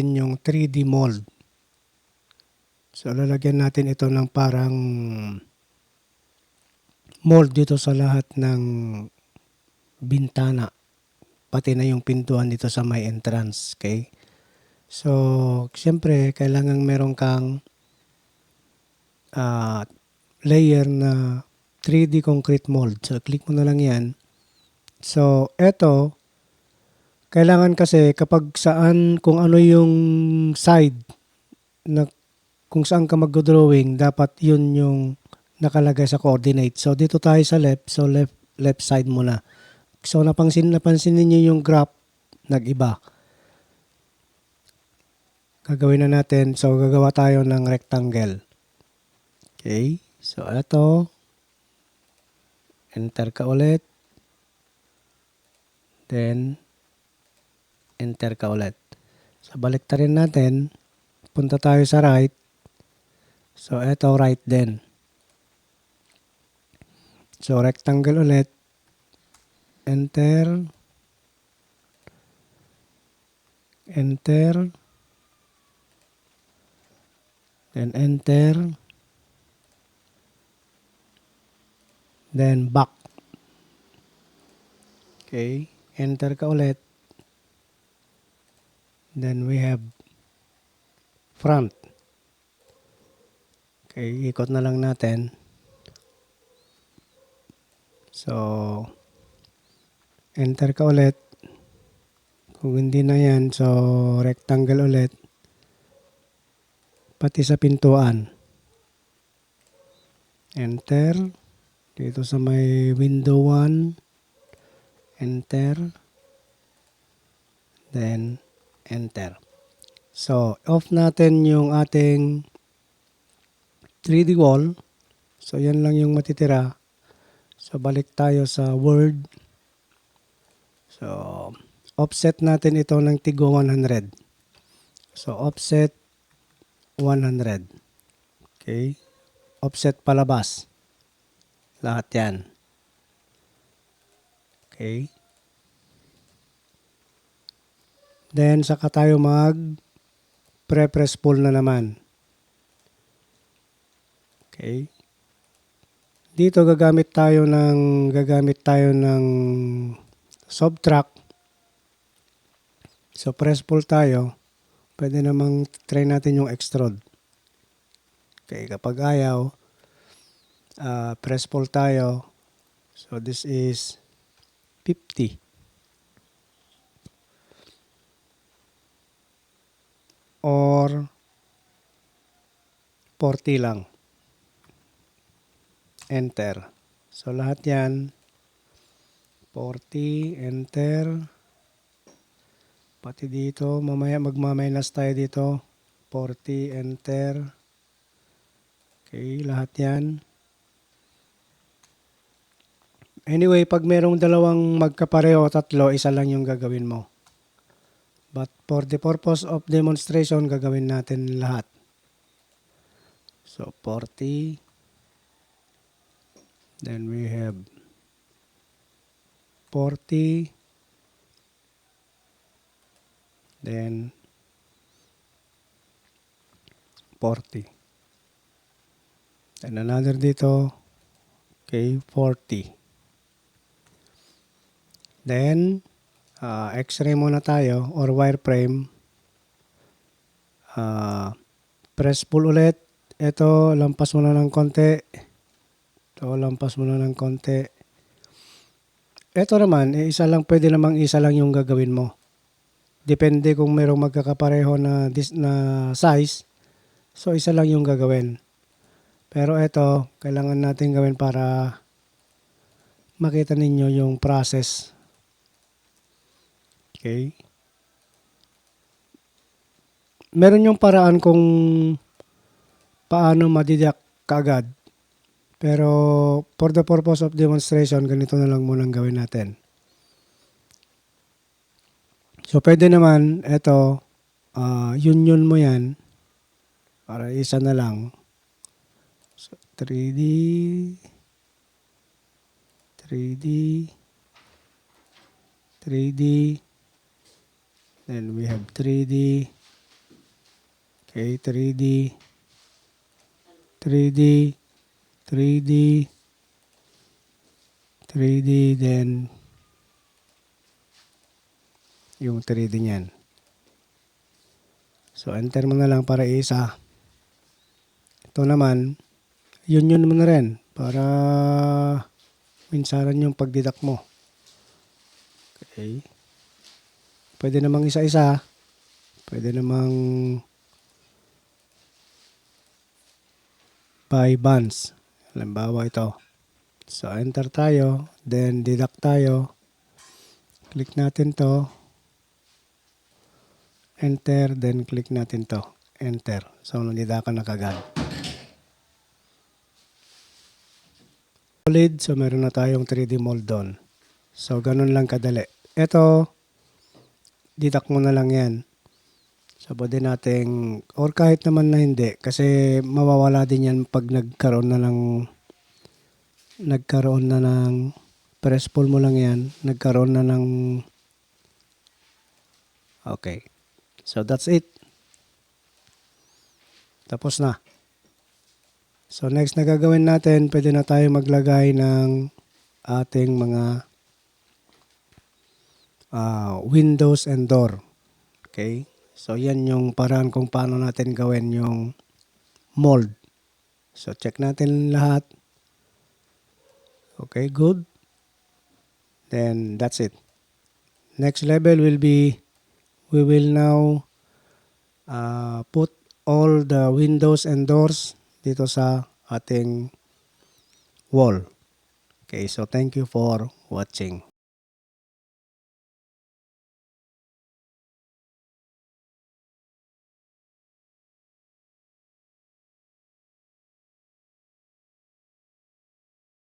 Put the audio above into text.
yung 3D mold. So, lalagyan natin ito ng parang mold dito sa lahat ng bintana. Pati na yung pintuan dito sa may entrance. Okay? So, siyempre, kailangan meron kang layer na 3D concrete mold. So, click mo na lang yan. So, eto, kailangan kasi kapag saan, kung ano yung side na kung saan ka mag-drawing, dapat yun yung nakalagay sa coordinate. So, dito tayo sa left. So, left side muna. So, napansin ninyo yung graph nag-iba. Gagawin na natin. So, gagawa tayo ng rectangle. Okay. So, ito. Enter ka ulit. Then, enter ka ulit. So, balik ta rin natin. Punta tayo sa right. So, ito right din. So, rectangle ulit. Enter. Enter. Then, enter. Then, back. Okay. Enter ka ulit. Then, we have front. Okay. Ikot na lang natin. So, enter ka ulit. Kung hindi na yan, so rectangle ulit. Pati sa pintuan. Enter. Dito sa may window 1. Enter. Then, enter. So, off natin yung ating 3D wall. So, yan lang yung matitira. So, balik tayo sa Word. So, offset natin ito ng tigo 100. So, offset 100. Okay. Offset palabas. Lahat yan. Okay. Then, saka tayo pre-press pull na naman. Okay. Dito gagamit tayo ng subtract. So, press pull tayo. Pwede namang try natin yung extrude. Okay, kapag ayaw, press pull tayo. So, this is 50. Or 40 lang. Enter. So, lahat yan. 40, enter. Pati dito, mamaya magmaminus tayo dito. 40, enter. Okay, lahat yan. Anyway, pag merong dalawang magkapareho, tatlo, isa lang yung gagawin mo. But for the purpose of demonstration, gagawin natin lahat. So, 40. Then we have 40. Then 40. And another dito. Okay, 40. Then, X-ray muna tayo or wireframe. Press pull ulit. Ito, lampas muna ng konti. Ito, lampas muna ng konti. Ito naman, pwede namang isa lang yung gagawin mo. Depende kung mayroong magkakapareho na size. So, isa lang yung gagawin. Pero ito, kailangan natin gawin para makita ninyo yung process. Okay. Meron yung paraan kung paano madidak kaagad. Pero for the purpose of demonstration, ganito na lang munang gawin natin. So, pwede naman, ito, union mo yan. Para isa na lang. So, 3D. 3D. 3D. Then we have 3D. Okay, 3D, 3D, 3D, 3D, then yung 3D niyan. So, enter mo na lang para isa. Ito naman, yun mo na rin para minsanan yung pagdidak mo. Okay. Pwede namang isa-isa. Pwede namang by bands. Halimbawa ito. So, enter tayo. Then, deduct tayo. Click natin to. Enter. Then, click natin to. Enter. So, nandidakan na kagad. Solid. So, meron na tayong 3D mold doon. So, ganun lang kadali. Ito, deduct mo na lang yan. So, pwede nating, or kahit naman na hindi, kasi mawawala din yan pag nagkaroon na ng, press pull mo lang yan, nagkaroon na ng, okay. So, that's it. Tapos na. So, next na gagawin natin, pwede na tayo maglagay ng ating mga windows and door. Okay? So, yan yung paraan kung paano natin gawin yung mold. So, check natin lahat. Okay, good. Then, that's it. Next level will be, we will now put all the windows and doors dito sa ating wall. Okay, so thank you for watching.